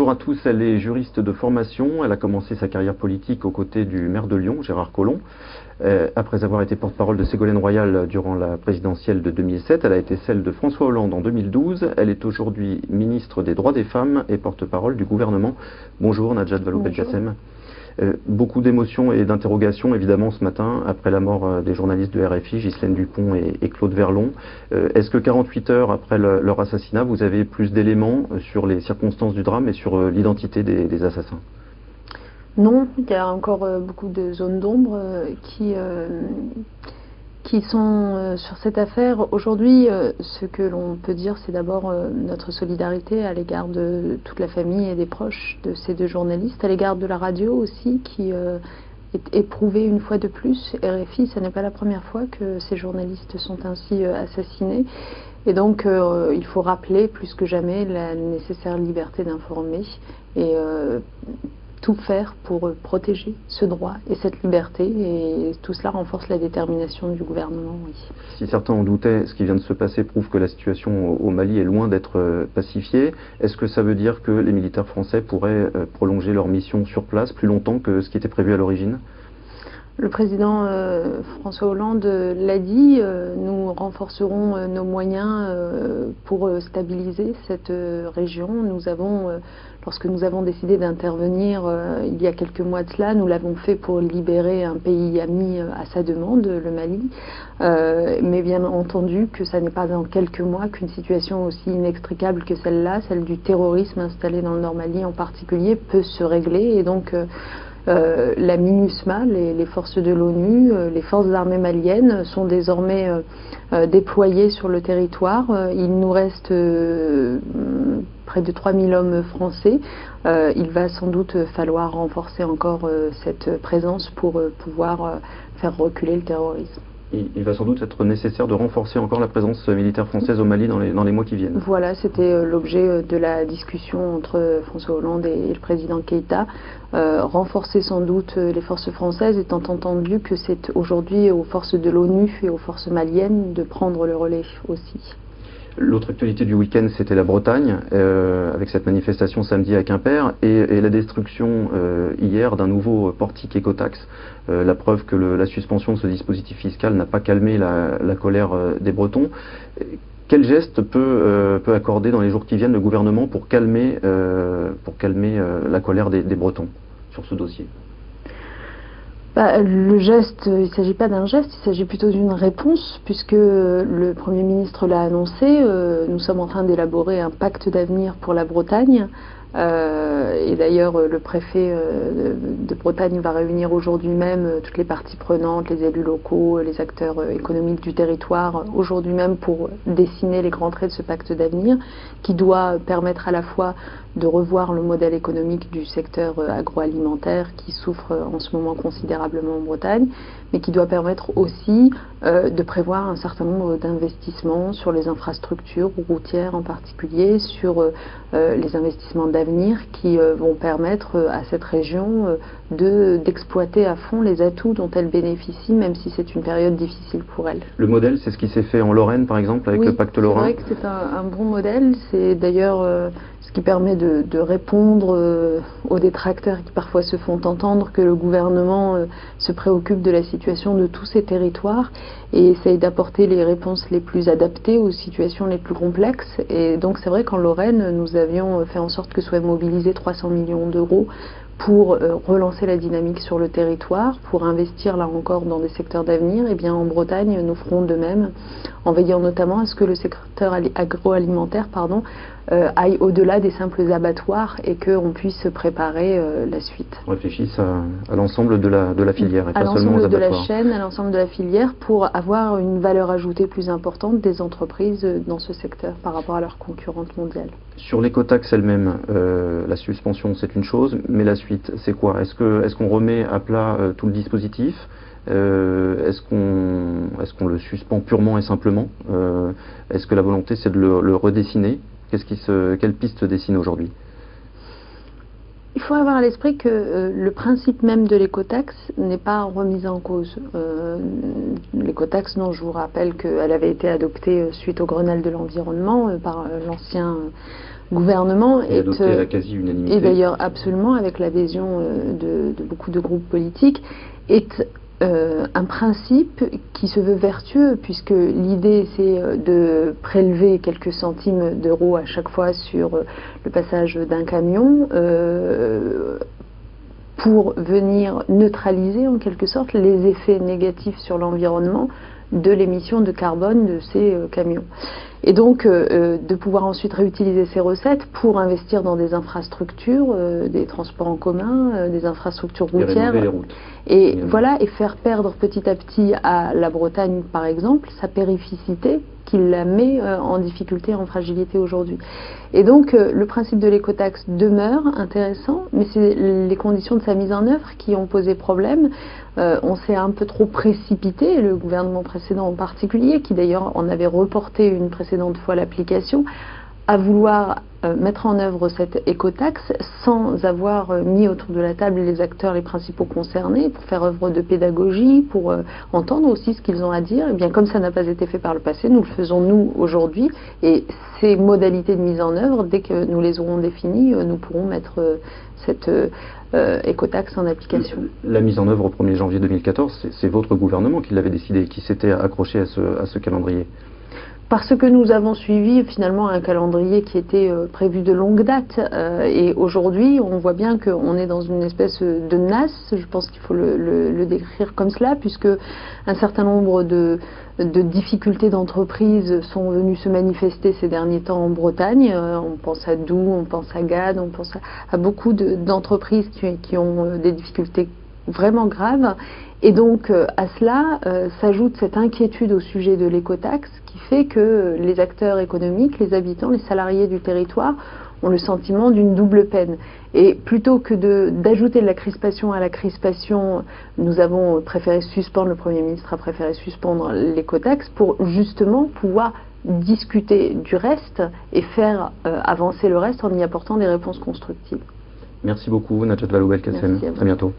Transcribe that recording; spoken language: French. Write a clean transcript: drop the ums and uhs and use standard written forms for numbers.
Bonjour à tous, elle est juriste de formation, elle a commencé sa carrière politique aux côtés du maire de Lyon, Gérard Collomb. Après avoir été porte-parole de Ségolène Royal durant la présidentielle de 2007, elle a été celle de François Hollande en 2012. Elle est aujourd'hui ministre des Droits des Femmes et porte-parole du gouvernement. Bonjour Najat Vallaud-Belkacem. Beaucoup d'émotions et d'interrogations évidemment ce matin après la mort des journalistes de RFI, Ghislaine Dupont et Claude Verlon. Est-ce que 48 heures après leur assassinat, vous avez plus d'éléments sur les circonstances du drame et sur l'identité des assassins? Non, il y a encore beaucoup de zones d'ombre qui sont sur cette affaire. Aujourd'hui, ce que l'on peut dire, c'est d'abord notre solidarité à l'égard de toute la famille et des proches de ces deux journalistes, à l'égard de la radio aussi, qui est éprouvée une fois de plus. RFI, ce n'est pas la première fois que ces journalistes sont ainsi assassinés. Et donc, il faut rappeler plus que jamais la nécessaire liberté d'informer et tout faire pour protéger ce droit et cette liberté, et tout cela renforce la détermination du gouvernement, oui. Si certains en doutaient, ce qui vient de se passer prouve que la situation au Mali est loin d'être pacifiée. Est-ce que ça veut dire que les militaires français pourraient prolonger leur mission sur place plus longtemps que ce qui était prévu à l'origine ? Le président François Hollande l'a dit, nous renforcerons nos moyens pour stabiliser cette région. Lorsque nous avons décidé d'intervenir il y a quelques mois de cela, nous l'avons fait pour libérer un pays ami à sa demande, le Mali. Mais bien entendu que ça n'est pas dans quelques mois qu'une situation aussi inextricable que celle-là, celle du terrorisme installé dans le Nord Mali en particulier, peut se régler. Et donc la MINUSMA, les forces de l'ONU, les forces armées maliennes sont désormais déployées sur le territoire. Il nous reste près de 3000 hommes français. Il va sans doute falloir renforcer encore cette présence pour pouvoir faire reculer le terrorisme. Il va sans doute être nécessaire de renforcer encore la présence militaire française au Mali dans les mois qui viennent. Voilà, c'était l'objet de la discussion entre François Hollande et le président Keïta. Renforcer sans doute les forces françaises, étant entendu que c'est aujourd'hui aux forces de l'ONU et aux forces maliennes de prendre le relais aussi. L'autre actualité du week-end, c'était la Bretagne, avec cette manifestation samedi à Quimper, et la destruction hier d'un nouveau portique écotaxe. La preuve que la suspension de ce dispositif fiscal n'a pas calmé la colère des Bretons. Quel geste peut accorder dans les jours qui viennent le gouvernement pour calmer la colère des Bretons sur ce dossier ? Le geste, il ne s'agit pas d'un geste, il s'agit plutôt d'une réponse, puisque le Premier ministre l'a annoncé. Nous sommes en train d'élaborer un pacte d'avenir pour la Bretagne. Et d'ailleurs, le préfet de Bretagne va réunir aujourd'hui même toutes les parties prenantes, les élus locaux, les acteurs économiques du territoire, aujourd'hui même pour dessiner les grands traits de ce pacte d'avenir, qui doit permettre à la fois de revoir le modèle économique du secteur agroalimentaire qui souffre en ce moment considérablement en Bretagne, mais qui doit permettre aussi de prévoir un certain nombre d'investissements sur les infrastructures routières en particulier, sur les investissements d'avenir qui vont permettre à cette région d'exploiter à fond les atouts dont elle bénéficie, même si c'est une période difficile pour elle. Le modèle, c'est ce qui s'est fait en Lorraine, par exemple, avec le pacte Lorrain. Oui, c'est vrai que c'est un bon modèle. C'est d'ailleurs ce qui permet de répondre aux détracteurs qui parfois se font entendre que le gouvernement se préoccupe de la situation de tous ces territoires et essaye d'apporter les réponses les plus adaptées aux situations les plus complexes. Et donc c'est vrai qu'en Lorraine, nous avions fait en sorte que soient mobilisés 300 millions d'euros pour relancer la dynamique sur le territoire, pour investir là encore dans des secteurs d'avenir. Et bien en Bretagne, nous ferons de même, en veillant notamment à ce que le secteur agroalimentaire aille au-delà des simples abattoirs et qu'on puisse préparer la suite. On réfléchisse à l'ensemble de la filière et pas seulement aux abattoirs. À l'ensemble de la chaîne, à l'ensemble de la filière, pour avoir une valeur ajoutée plus importante des entreprises dans ce secteur par rapport à leurs concurrentes mondiales. Sur l'écotaxe elle-même, la suspension c'est une chose, mais la suite c'est quoi? Est-ce qu'on remet à plat tout le dispositif? Est-ce qu'on le suspend purement et simplement? Est-ce que la volonté c'est de le redessiner? Quelle piste se dessine aujourd'hui? Il faut avoir à l'esprit que le principe même de l'écotaxe n'est pas remis en cause. L'écotaxe, dont je vous rappelle qu'elle avait été adoptée suite au Grenelle de l'environnement par l'ancien gouvernement est adopté à la quasi-unanimité. Et d'ailleurs absolument avec l'adhésion de beaucoup de groupes politiques, est un principe qui se veut vertueux, puisque l'idée c'est de prélever quelques centimes d'euros à chaque fois sur le passage d'un camion pour venir neutraliser en quelque sorte les effets négatifs sur l'environnement de l'émission de carbone de ces camions. Et donc de pouvoir ensuite réutiliser ces recettes pour investir dans des infrastructures, des transports en commun, des infrastructures routières. Et les routes. Et voilà, et faire perdre petit à petit à la Bretagne, par exemple, sa périphicité qui la met en difficulté, en fragilité aujourd'hui. Et donc le principe de l'écotaxe demeure intéressant, mais c'est les conditions de sa mise en œuvre qui ont posé problème. On s'est un peu trop précipité, le gouvernement précédent en particulier, qui d'ailleurs en avait reporté une précédente fois l'application, à vouloir mettre en œuvre cette écotaxe sans avoir mis autour de la table les acteurs, les principaux concernés, pour faire œuvre de pédagogie, pour entendre aussi ce qu'ils ont à dire. Et bien comme ça n'a pas été fait par le passé, nous le faisons nous aujourd'hui, et ces modalités de mise en œuvre, dès que nous les aurons définies, nous pourrons mettre cette écotaxe en application. La mise en œuvre au 1er janvier 2014, c'est votre gouvernement qui l'avait décidé, qui s'était accroché à ce calendrier. Parce que nous avons suivi finalement un calendrier qui était prévu de longue date, et aujourd'hui on voit bien qu'on est dans une espèce de nasse, je pense qu'il faut le décrire comme cela, puisque un certain nombre de difficultés d'entreprise sont venues se manifester ces derniers temps en Bretagne. On pense à Doux, on pense à Gade, on pense à beaucoup d'entreprises qui ont des difficultés vraiment graves. Et donc à cela s'ajoute cette inquiétude au sujet de l'écotaxe qui fait que les acteurs économiques, les habitants, les salariés du territoire ont le sentiment d'une double peine. Et plutôt que d'ajouter de la crispation à la crispation, nous avons préféré suspendre, le Premier ministre a préféré suspendre l'écotaxe pour justement pouvoir discuter du reste et faire avancer le reste en y apportant des réponses constructives. Merci beaucoup Najat Vallaud-Belkacem. À bientôt.